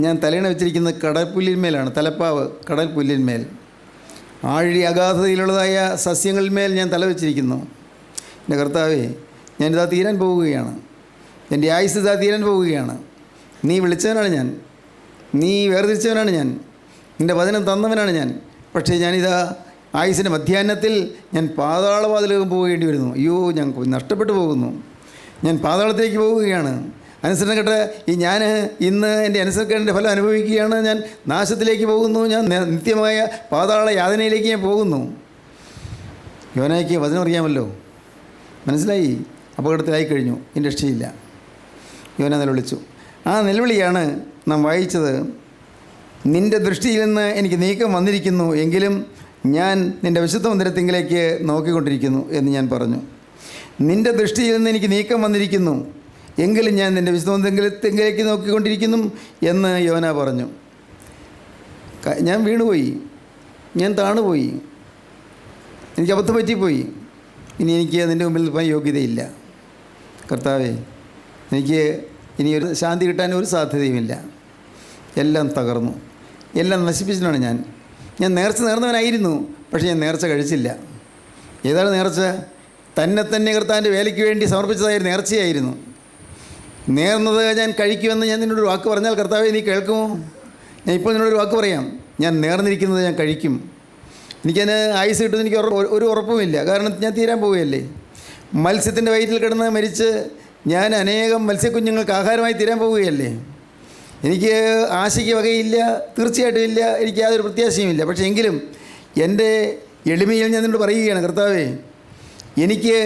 ഞാൻ തലയിണ വെച്ചിരിക്കുന്നത് കടൽപ്പുല്ലിന്മേലാണ്. തലപ്പാവ് കടൽപ്പുല്ലിന്മേൽ, ആഴി അഗാധതയിലുള്ളതായ സസ്യങ്ങളിന്മേൽ ഞാൻ തല വെച്ചിരിക്കുന്നു. എൻ്റെ കർത്താവേ, ഞാനിതാ തീരാൻ പോവുകയാണ്. എൻ്റെ ആയുസ് ഇതാ തീരാൻ പോവുകയാണ്. നീ വിളിച്ചവനാണ് ഞാൻ, നീ വേർതിരിച്ചവനാണ് ഞാൻ, നിൻ്റെ വചനം തന്നവനാണ് ഞാൻ. പക്ഷേ ഞാനിതാ ആയുസിൻ്റെ മധ്യാഹ്നത്തിൽ ഞാൻ പാതാളവാതിലേക്ക് പോകേണ്ടി വരുന്നു. അയ്യോ, ഞാൻ നഷ്ടപ്പെട്ടു പോകുന്നു. ഞാൻ പാതാളത്തിലേക്ക് പോവുകയാണ്. അനുസരണക്കെട്ട ഞാൻ ഇന്ന് എൻ്റെ അനുസരണക്കേടിൻ്റെ ഫലം അനുഭവിക്കുകയാണ്. ഞാൻ നാശത്തിലേക്ക് പോകുന്നു. ഞാൻ നിത്യമായ പാതാള യാതനയിലേക്ക് ഞാൻ പോകുന്നു. യോനായ്ക്ക് വചനം അറിയാമല്ലോ, മനസ്സിലായി. അപകടത്തിലായി കഴിഞ്ഞു, ഇനി രക്ഷയില്ല. യോന നിലവിളിച്ചു. ആ നിലവിളിയാണ് നാം വായിച്ചത്. നിൻ്റെ ദൃഷ്ടിയിൽ നിന്ന് എനിക്ക് നീക്കം വന്നിരിക്കുന്നു, എങ്കിലും ഞാൻ നിൻ്റെ വിശുദ്ധ മന്ദിരത്തിങ്കിലേക്ക് നോക്കിക്കൊണ്ടിരിക്കുന്നു എന്ന് ഞാൻ പറഞ്ഞു. നിൻ്റെ ദൃഷ്ടിയിൽ നിന്ന് എനിക്ക് നീക്കം വന്നിരിക്കുന്നു, എങ്കിലും ഞാൻ നിൻ്റെ വിശുദ്ധ മന്ദിരത്തിങ്കിലേക്ക് നോക്കിക്കൊണ്ടിരിക്കുന്നു എന്ന് യോന പറഞ്ഞു. ഞാൻ വീണുപോയി, ഞാൻ താണുപോയി, എനിക്ക് അബദ്ധം പറ്റിപ്പോയി. ഇനി എനിക്ക് നിൻ്റെ മുമ്പിൽ പോകാൻ യോഗ്യതയില്ല. കർത്താവേ, എനിക്ക് ഇനി ഒരു ശാന്തി കിട്ടാൻ ഒരു സാധ്യതയുമില്ല. എല്ലാം തകർന്നു, എല്ലാം നശിപ്പിച്ചിട്ടാണ് ഞാൻ നേർച്ച നേർന്നവനായിരുന്നു. പക്ഷേ ഞാൻ നേർച്ച കഴിച്ചില്ല. ഏതാണ് നേർച്ച? തന്നെ കർത്താവിൻ്റെ വേലയ്ക്ക് വേണ്ടി സമർപ്പിച്ചതായ നേർച്ചയായിരുന്നു. നേർന്നത് ഞാൻ കഴിക്കുമെന്ന് ഞാൻ നിന്നോടൊരു വാക്ക് പറഞ്ഞാൽ കർത്താവേ, നീ കേൾക്കുമോ? ഞാൻ ഇപ്പോൾ നിന്നോടൊരു വാക്ക് പറയാം. ഞാൻ നേർന്നിരിക്കുന്നത് ഞാൻ കഴിക്കും. എനിക്കതിന് ആയുസ് കിട്ടുമെന്ന് എനിക്ക് ഒരു ഉറപ്പുമില്ല. കാരണം ഞാൻ തീരാൻ പോവുകയല്ലേ. മത്സ്യത്തിൻ്റെ വയറ്റിൽ കിടന്ന് മരിച്ച് ഞാൻ അനേകം മത്സ്യക്കുഞ്ഞുങ്ങൾക്ക് ആഹാരമായി തീരാൻ പോവുകയല്ലേ. എനിക്ക് ആശയ്ക്ക് വകയില്ല, തീർച്ചയായിട്ടും ഇല്ല, എനിക്ക് യാതൊരു പ്രത്യാശയുമില്ല. പക്ഷേ എങ്കിലും എൻ്റെ എളിമയിൽ ഞാൻ നിന്നോട് പറയുകയാണ്, കർത്താവേ, എനിക്ക്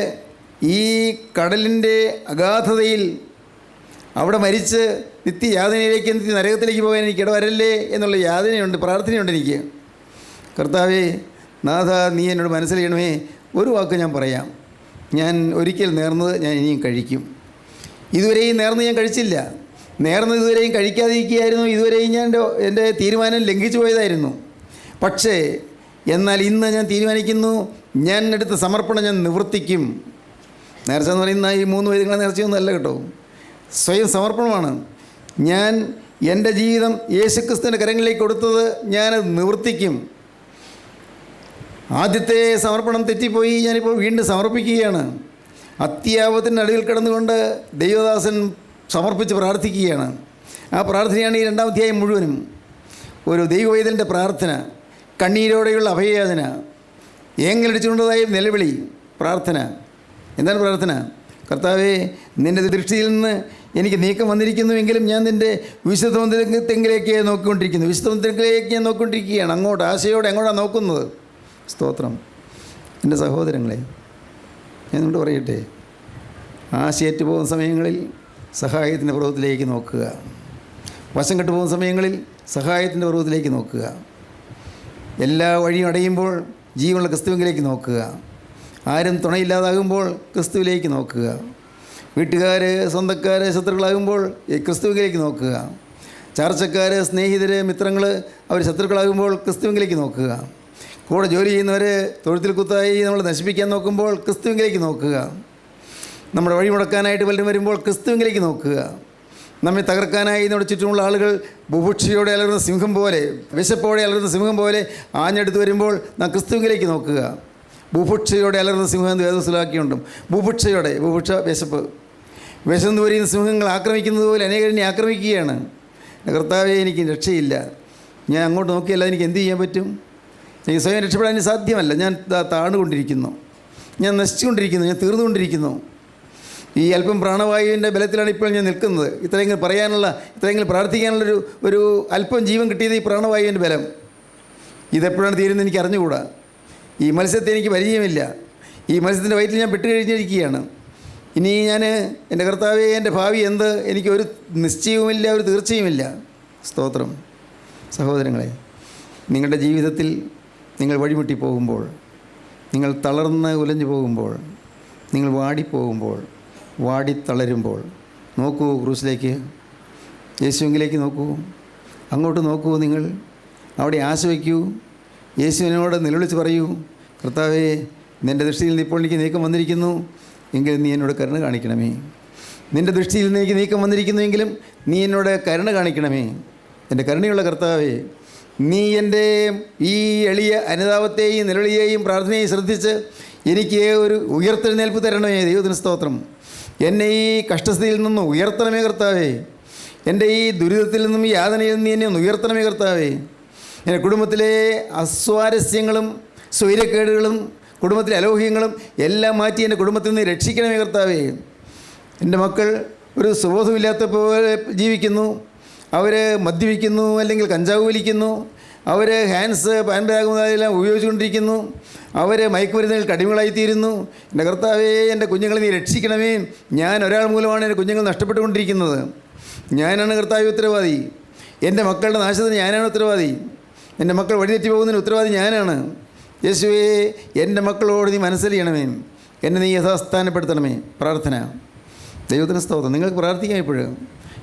ഈ കടലിൻ്റെ അഗാധതയിൽ അവിടെ മരിച്ച് നിത്യയാതനയിലേക്ക് നരകത്തിലേക്ക് പോകാൻ എനിക്ക് ഇടവരല്ലേ എന്നുള്ള യാതനയുണ്ട്, പ്രാർത്ഥനയുണ്ട് എനിക്ക്. കർത്താവേ, നാഥ, നീ എന്നോട് മനസ്സിലാക്കണമേ. ഒരു വാക്ക് ഞാൻ പറയാം. ഞാൻ ഒരിക്കൽ നേർന്നത് ഞാൻ ഇനിയും കഴിക്കും. ഇതുവരെയും നേർന്ന് ഞാൻ കഴിച്ചില്ല. നേർന്ന് ഇതുവരെയും കഴിക്കാതിരിക്കുകയായിരുന്നു. ഇതുവരെയും ഞാൻ എൻ്റെ തീരുമാനം ലംഘിച്ചു പോയതായിരുന്നു. പക്ഷേ എന്നാൽ ഇന്ന് ഞാൻ തീരുമാനിക്കുന്നു, ഞാൻ എടുത്ത സമർപ്പണം ഞാൻ നിവർത്തിക്കും. നേർച്ച എന്ന് പറയുന്ന ഈ 3 വൈദികങ്ങളെ നേർച്ചയൊന്നും അല്ല കേട്ടോ, സ്വയം സമർപ്പണമാണ്. ഞാൻ എൻ്റെ ജീവിതം യേശുക്രിസ്തുവിൻ്റെ കരങ്ങളിലേക്ക് കൊടുത്തത് ഞാനത് നിവർത്തിക്കും. ആദ്യത്തെ സമർപ്പണം തെറ്റിപ്പോയി, ഞാനിപ്പോൾ വീണ്ടും സമർപ്പിക്കുകയാണ്. അത്യാപത്തിൻ്റെ നടുവിൽ കിടന്നുകൊണ്ട് ദൈവദാസൻ സമർപ്പിച്ച് പ്രാർത്ഥിക്കുകയാണ്. ആ പ്രാർത്ഥനയാണ് ഈ 2-ാം അധ്യായം മുഴുവനും. ഒരു ദൈവവൈതലിൻ്റെ പ്രാർത്ഥന, കണ്ണീരോടെയുള്ള അഭയയാചന, ഏങ്ങലടിച്ചുകൊണ്ടതായ നിലവിളി, പ്രാർത്ഥന. എന്താണ് പ്രാർത്ഥന? കർത്താവേ, നിൻ്റെ ദൃഷ്ടിയിൽ നിന്ന് എനിക്ക് നീക്കം വന്നിരിക്കുന്നുവെങ്കിലും ഞാൻ നിൻ്റെ വിശുദ്ധ മന്ദിരത്തിലേക്ക് നോക്കിക്കൊണ്ടിരിക്കുന്നു. വിശുദ്ധ മന്ദിരത്തിലേക്ക് ഞാൻ നോക്കിക്കൊണ്ടിരിക്കുകയാണ്. അങ്ങോട്ട് ആശയോടെ എങ്ങോട്ടാണ് നോക്കുന്നത്? സ്തോത്രം. എൻ്റെ സഹോദരങ്ങളെ, ഞാൻ നിങ്ങളോട് പറയട്ടെ, ആശയേറ്റ് പോകുന്ന സമയങ്ങളിൽ സഹായത്തിൻ്റെ പർവ്വതത്തിലേക്ക് നോക്കുക. വശം കെട്ടു പോകുന്ന സമയങ്ങളിൽ സഹായത്തിൻ്റെ പർവ്വതത്തിലേക്ക് നോക്കുക. എല്ലാ വഴിയും അടയുമ്പോൾ ജീവനുള്ള ക്രിസ്തുവിലേക്ക് നോക്കുക. ആരും തുണയില്ലാതാകുമ്പോൾ ക്രിസ്തുവിലേക്ക് നോക്കുക. വീട്ടുകാർ, സ്വന്തക്കാർ ശത്രുക്കളാകുമ്പോൾ ക്രിസ്തുവിലേക്ക് നോക്കുക. ചാർച്ചക്കാർ, സ്നേഹിതർ, മിത്രങ്ങൾ അവർ ശത്രുക്കളാകുമ്പോൾ ക്രിസ്തുവിലേക്ക് നോക്കുക. കൂടെ ജോലി ചെയ്യുന്നവർ തൊഴുത്തിൽ കുത്തായി നമ്മൾ നശിപ്പിക്കാൻ നോക്കുമ്പോൾ ക്രിസ്തുവിലേക്ക് നോക്കുക. നമ്മുടെ വഴി മുടക്കാനായിട്ട് പലരും വരുമ്പോൾ ക്രിസ്തുവിലേക്ക് നോക്കുക. നമ്മെ തകർക്കാനായി നമ്മുടെ ചുറ്റുമുള്ള ആളുകൾ ബുഭുക്ഷയോടെ അലറുന്ന സിംഹം പോലെ, വിശപ്പോടെ അലറുന്ന സിംഹം പോലെ ആഞ്ഞെടുത്ത് വരുമ്പോൾ നാം ക്രിസ്തുവിലേക്ക് നോക്കുക. ബുഭുക്ഷയോടെ അലറുന്ന സിംഹം എന്ന് വേദപുസ്തകത്തിലുണ്ട്. ബുഭുക്ഷയോടെ, ബുഭുക്ഷ വിശപ്പ്, വിശന്ന് വരുന്ന സിംഹങ്ങൾ ആക്രമിക്കുന്നത് പോലെ അനേകരെ ആക്രമിക്കുകയാണ്. കർത്താവേ, എനിക്ക് രക്ഷയില്ല, ഞാൻ അങ്ങോട്ട് നോക്കിയല്ല, എനിക്ക് എന്ത് ചെയ്യാൻ പറ്റും? എനിക്ക് സ്വയം രക്ഷപ്പെടാൻ സാധ്യമല്ല. ഞാൻ താണുകൊണ്ടിരിക്കുന്നു, ഞാൻ നശിച്ചുകൊണ്ടിരിക്കുന്നു, ഞാൻ തീർന്നുകൊണ്ടിരിക്കുന്നു. ഈ അല്പം പ്രാണവായുവിൻ്റെ ബലത്തിലാണ് ഇപ്പോൾ ഞാൻ നിൽക്കുന്നത്. ഇത്രയെങ്കിലും പറയാനുള്ള, ഇത്രയെങ്കിലും പ്രാർത്ഥിക്കാനുള്ളൊരു ഒരു അല്പം ജീവൻ കിട്ടിയത് ഈ പ്രാണവായുവിൻ്റെ ബലം. ഇതെപ്പോഴാണ് തീരുന്നത് എനിക്ക് അറിഞ്ഞുകൂടാ. ഈ മത്സ്യത്തെ എനിക്ക് പരിചയമില്ല. ഈ മത്സ്യത്തിൻ്റെ വയറ്റിൽ ഞാൻ പെട്ടുകഴിഞ്ഞിരിക്കുകയാണ്. ഇനി ഞാൻ, എൻ്റെ കർത്താവേ, എൻ്റെ ഭാവി എന്ത്? എനിക്കൊരു നിശ്ചയവുമില്ല, ഒരു തീർച്ചയുമില്ല. സ്തോത്രം. സഹോദരങ്ങളെ, നിങ്ങളുടെ ജീവിതത്തിൽ നിങ്ങൾ വഴിമുട്ടി പോകുമ്പോൾ, നിങ്ങൾ തളർന്ന് ഉലഞ്ഞു പോകുമ്പോൾ, നിങ്ങൾ വാടിപ്പോകുമ്പോൾ, വാടിത്തളരുമ്പോൾ നോക്കൂ ക്രൂസിലേക്ക്, യേശുവിലേക്ക് നോക്കൂ. അങ്ങോട്ട് നോക്കൂ. നിങ്ങൾ അവിടെ ആശ വയ്ക്കൂ. യേശുവിനോട് നിലവിളിച്ച് പറയൂ, കർത്താവേ, നിൻ്റെ ദൃഷ്ടിയിൽ നിന്ന് ഇപ്പോൾ എനിക്ക് നീക്കം വന്നിരിക്കുന്നു എങ്കിലും നീ എന്നോട് കരുണ കാണിക്കണമേ. നിൻ്റെ ദൃഷ്ടിയിൽ നിന്ന് എനിക്ക് നീക്കം വന്നിരിക്കുന്നുവെങ്കിലും നീ എന്നോട് കരുണ കാണിക്കണമേ. എൻ്റെ കരുണയുള്ള കർത്താവേ, നീ എൻ്റെ ഈ എളിയ അനുതാപത്തെയും നിലവിളിയെയും പ്രാർത്ഥനയെയും ശ്രദ്ധിച്ച് എനിക്ക് ഒരു ഉയർത്തെഴുന്നേൽപ്പ് തരണമേ. ദൈവത്തിന് സ്തോത്രം. എന്നെ ഈ കഷ്ടസ്ഥിതിയിൽ നിന്നും ഉയർത്തണമേ കർത്താവേ. എൻ്റെ ഈ ദുരിതത്തിൽ നിന്നും ഈ യാതനയിൽ നിന്ന് എന്നെ ഒന്ന് ഉയർത്തണമേ കർത്താവേ. എൻ്റെ കുടുംബത്തിലെ അസ്വാരസ്യങ്ങളും സ്വൈരക്കേടുകളും കുടുംബത്തിലെ അലോഹ്യങ്ങളും എല്ലാം മാറ്റി എൻ്റെ കുടുംബത്തിൽ നിന്ന് രക്ഷിക്കണമേ കർത്താവേ. എൻ്റെ മക്കൾ ഒരു സുബോധമില്ലാത്ത പോലെ ജീവിക്കുന്നു. അവർ മദ്യപിക്കുന്നു, അല്ലെങ്കിൽ കഞ്ചാവ് വലിക്കുന്നു, അവർ ഹാൻഡ്സ്, പാൻ ബാഗ് മുതലെല്ലാം ഉപയോഗിച്ചുകൊണ്ടിരിക്കുന്നു. അവർ മയക്കുമരുന്നുകൾക്ക് അടിമകളായിത്തീരുന്നു. എൻ്റെ കർത്താവേ, എൻ്റെ കുഞ്ഞുങ്ങളെ നീ രക്ഷിക്കണമേ. ഞാൻ ഒരാൾ മൂലമാണ് എൻ്റെ കുഞ്ഞുങ്ങൾ നഷ്ടപ്പെട്ടുകൊണ്ടിരിക്കുന്നത്. ഞാനാണ് കർത്താവേ ഉത്തരവാദി. എൻ്റെ മക്കളുടെ നാശത്തിന് ഞാനാണ് ഉത്തരവാദി. എൻ്റെ മക്കൾ വഴിതെറ്റി പോകുന്നതിന് ഉത്തരവാദി ഞാനാണ്. യേശുവേ, എൻ്റെ മക്കളോട് നീ മനസ്സലിയണമേ. എന്നെ നീ യഥാസ്ഥാനപ്പെടുത്തണമേ. പ്രാർത്ഥന. ദൈവത്തിന് സ്തോത്രം. നിങ്ങൾക്ക് പ്രാർത്ഥിക്കാം. ഇപ്പോഴും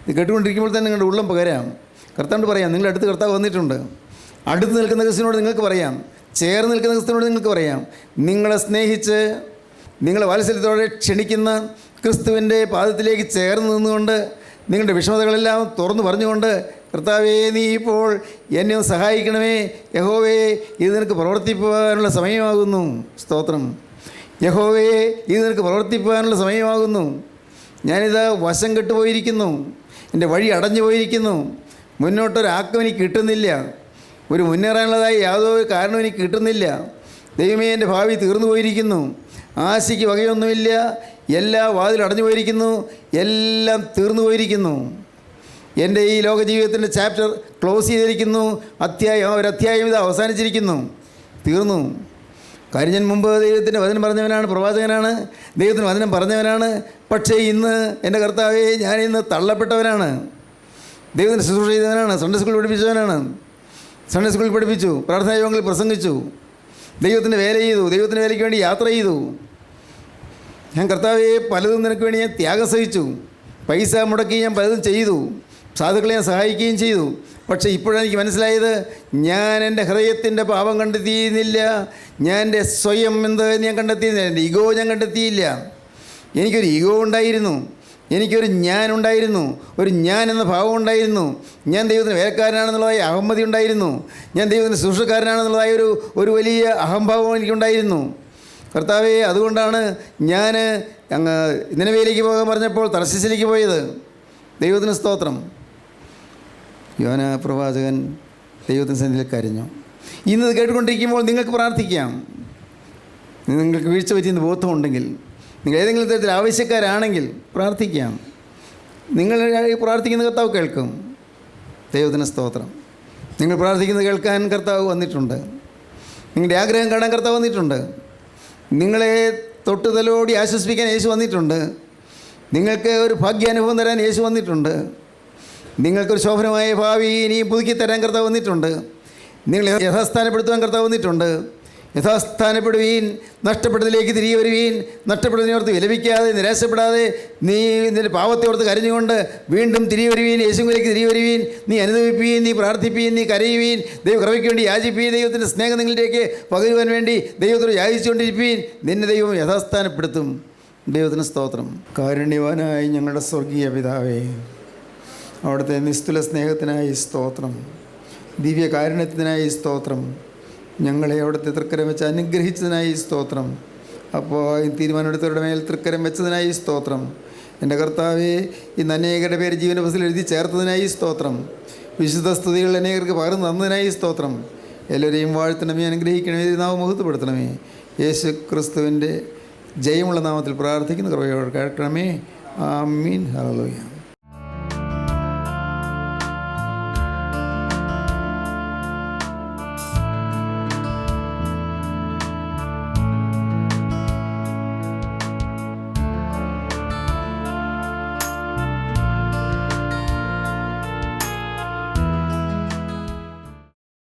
ഇത് കേട്ടുകൊണ്ടിരിക്കുമ്പോൾ തന്നെ നിങ്ങളുടെ ഉള്ളം പകരാം. കർത്താവിനോട് പറയാം, നിങ്ങളുടെ അടുത്ത് കർത്താവ് വന്നിട്ടുണ്ട്. അടുത്ത് നിൽക്കുന്ന ക്രിസ്തുവിനോട് നിങ്ങൾക്ക് പറയാം, ചേർന്ന് നിൽക്കുന്ന ക്രിസ്തുവിനോട് നിങ്ങൾക്ക് പറയാം. നിങ്ങളെ സ്നേഹിച്ച് നിങ്ങളെ വാത്സല്യത്തോടെ ക്ഷണിക്കുന്ന ക്രിസ്തുവിൻ്റെ പാദത്തിലേക്ക് ചേർന്ന് നിന്നുകൊണ്ട് നിങ്ങളുടെ വിഷമതകളെല്ലാം തുറന്നു പറഞ്ഞുകൊണ്ട്, കർത്താവേ, നീ ഇപ്പോൾ എന്നെ ഒന്ന് സഹായിക്കണമേ. യഹോവേ, ഇത് നിനക്ക് പ്രവർത്തിപ്പാനുള്ള സമയമാകുന്നു. സ്തോത്രം. യഹോവേ, ഇത് നിനക്ക് പ്രവർത്തിപ്പാനുള്ള സമയമാകുന്നു. ഞാനിത് വശം കെട്ടുപോയിരിക്കുന്നു. എൻ്റെ വഴി അടഞ്ഞു പോയിരിക്കുന്നു. മുന്നോട്ടൊരാക്കം എനിക്ക് കിട്ടുന്നില്ല. ഒരു മുന്നേറാനുള്ളതായി യാതൊരു കാരണവും എനിക്ക് കിട്ടുന്നില്ല. ദൈവമേ, എൻ്റെ ഭാവി തീർന്നു പോയിരിക്കുന്നു. ആശയ്ക്ക് വകയൊന്നുമില്ല. എല്ലാ വാതിലും അടഞ്ഞു പോയിരിക്കുന്നു. എല്ലാം തീർന്നു പോയിരിക്കുന്നു. എൻ്റെ ഈ ലോക ജീവിതത്തിൻ്റെ ചാപ്റ്റർ ക്ലോസ് ചെയ്തിരിക്കുന്നു. ഒരധ്യായം ഇത് അവസാനിച്ചിരിക്കുന്നു. തീർന്നു. കാര്യം ഞാൻ മുമ്പ് ദൈവത്തിൻ്റെ വചനം പറഞ്ഞവനാണ്, പ്രവാചകനാണ്, ദൈവത്തിന് വചനം പറഞ്ഞവനാണ്. പക്ഷേ ഇന്ന് എൻ്റെ കർത്താവേ, ഞാനിന്ന് തള്ളപ്പെട്ടവനാണ്. ദൈവത്തിന് ശുശ്രൂഷ ചെയ്തവനാണ്, സൺഡേ സ്കൂളിൽ പഠിപ്പിച്ചവനാണ്, സൺഡേ സ്കൂളിൽ പഠിപ്പിച്ചു, പ്രാർത്ഥനാ യോഗങ്ങളിൽ പ്രസംഗിച്ചു, ദൈവത്തിൻ്റെ വേല ചെയ്തു, ദൈവത്തിൻ്റെ വേലയ്ക്ക് വേണ്ടി യാത്ര ചെയ്തു. ഞാൻ കർത്താവേ, പലതും നിനക്ക് വേണ്ടി ഞാൻ ത്യാഗം സഹിച്ചു. പൈസ മുടക്കി ഞാൻ പലതും ചെയ്തു. സാധുക്കളെ ഞാൻ സഹായിക്കുകയും ചെയ്തു. പക്ഷേ ഇപ്പോഴാണ് എനിക്ക് മനസ്സിലായത്, ഞാൻ എൻ്റെ ഹൃദയത്തിൻ്റെ പാപം കണ്ടെത്തിയിരുന്നില്ല. ഞാൻ എൻ്റെ സ്വയം എന്ത് ഞാൻ കണ്ടെത്തിയിരുന്നില്ല. എൻ്റെ ഈഗോ ഞാൻ കണ്ടെത്തിയില്ല. എനിക്കൊരു ഈഗോ ഉണ്ടായിരുന്നു. എനിക്കൊരു ഞാൻ ഉണ്ടായിരുന്നു. ഒരു ഞാൻ എന്ന ഭാവം ഉണ്ടായിരുന്നു. ഞാൻ ദൈവത്തിന് വേലക്കാരനാണെന്നുള്ളതായ അഹമ്മതി ഉണ്ടായിരുന്നു. ഞാൻ ദൈവത്തിന് ശുശ്രൂഷക്കാരനാണെന്നുള്ളതായ ഒരു വലിയ അഹംഭാവം എനിക്കുണ്ടായിരുന്നു. കർത്താവേ, അതുകൊണ്ടാണ് ഞാൻ അങ്ങ് നിനവേലേക്ക് പോകാൻ പറഞ്ഞപ്പോൾ തർശീസിലേക്ക് പോയത്. ദൈവത്തിന് സ്തോത്രം. യോന പ്രവാചകൻ ദൈവത്തിന് സന്നിധിയിൽ കരഞ്ഞു. ഇന്നത് കേട്ടുകൊണ്ടിരിക്കുമ്പോൾ നിങ്ങൾക്ക് പ്രാർത്ഥിക്കാം. നിങ്ങൾക്ക് വീഴ്ച പറ്റിയെന്ന് ബോധമുണ്ടെങ്കിൽ, നിങ്ങൾ ഏതെങ്കിലും തരത്തിൽ ആവശ്യക്കാരാണെങ്കിൽ പ്രാർത്ഥിക്കാം. നിങ്ങൾ പ്രാർത്ഥിക്കുന്ന കർത്താവ് കേൾക്കും. ദൈവത്തിന് സ്തോത്രം. നിങ്ങൾ പ്രാർത്ഥിക്കുന്നത് കേൾക്കാൻ കർത്താവ് വന്നിട്ടുണ്ട്. നിങ്ങളുടെ ആഗ്രഹം കാണാൻ കർത്താവ് വന്നിട്ടുണ്ട്. നിങ്ങളെ തൊട്ട് തലോടി ആശ്വസിപ്പിക്കാൻ യേശു വന്നിട്ടുണ്ട്. നിങ്ങൾക്ക് ഒരു ഭാഗ്യാനുഭവം തരാൻ യേശു വന്നിട്ടുണ്ട്. നിങ്ങൾക്കൊരു ശോഭനമായ ഭാവി ഇനിയും പുതുക്കി തരാൻ കർത്താവ് വന്നിട്ടുണ്ട്. നിങ്ങളെ യഥാസ്ഥാനപ്പെടുത്തുവാൻ കർത്താവ് വന്നിട്ടുണ്ട്. യഥാസ്ഥാനപ്പെടുവീൻ, നഷ്ടപ്പെട്ടതിലേക്ക് തിരികെ വരുവീൻ. നഷ്ടപ്പെട്ടതിനോർത്ത് വിലപിക്കാതെ നിരാശപ്പെടാതെ നീ നിന്റെ പാവത്തെ കരഞ്ഞുകൊണ്ട് വീണ്ടും തിരികെ വരുവീൻ. യേശുവിലേക്ക് തിരികെ വരുവീൻ. നീ അനുഭവിപ്പീൻ, നീ പ്രാർത്ഥിപ്പീൻ, നീ കരയുവീൻ. ദൈവകൃപയ്ക്ക് വേണ്ടി യാചിപ്പീൻ. ദൈവത്തിൻ്റെ സ്നേഹം നിങ്ങളിലേക്ക് പകരുവാൻ വേണ്ടി ദൈവത്തോട് യാചിച്ചുകൊണ്ടിരിപ്പീൻ. നിന്നെ ദൈവം യഥാസ്ഥാനപ്പെടുത്തും. ദൈവത്തിന് സ്തോത്രം. കാരുണ്യവാനായ ഞങ്ങളുടെ സ്വർഗീയ പിതാവേ, അവിടുത്തെ നിസ്തുല സ്നേഹത്തിനായി സ്തോത്രം. ദിവ്യ കാരുണ്യത്തിനായി സ്തോത്രം. ഞങ്ങളെ അവിടുത്തെ തൃക്കരം വെച്ച് അനുഗ്രഹിച്ചതിനായി സ്തോത്രം. അപ്പോൾ ഈ തീരുമാനമെടുത്തവരുടെ മേൽ തൃക്കരം വെച്ചതിനായി സ്തോത്രം. എൻ്റെ കർത്താവേ, ഇന്ന് അനേകരുടെ പേര് ജീവന പുസ്തകത്തിൽ എഴുതി ചേർത്തതിനായി സ്തോത്രം. വിശുദ്ധ സ്തുതികൾ അനേകർക്ക് പകർന്നു തന്നതിനായി സ്തോത്രം. എല്ലാവരെയും വാഴ്ത്തണമേ, അനുഗ്രഹിക്കണമേ, നാമം മഹത്വപ്പെടുത്തണമേ. യേശു ക്രിസ്തുവിൻ്റെ ജയമുള്ള നാമത്തിൽ പ്രാർത്ഥിക്കുന്ന കൃപയോട് കേൾക്കണമേ. ആമീൻ. ഹല്ലേലൂയ.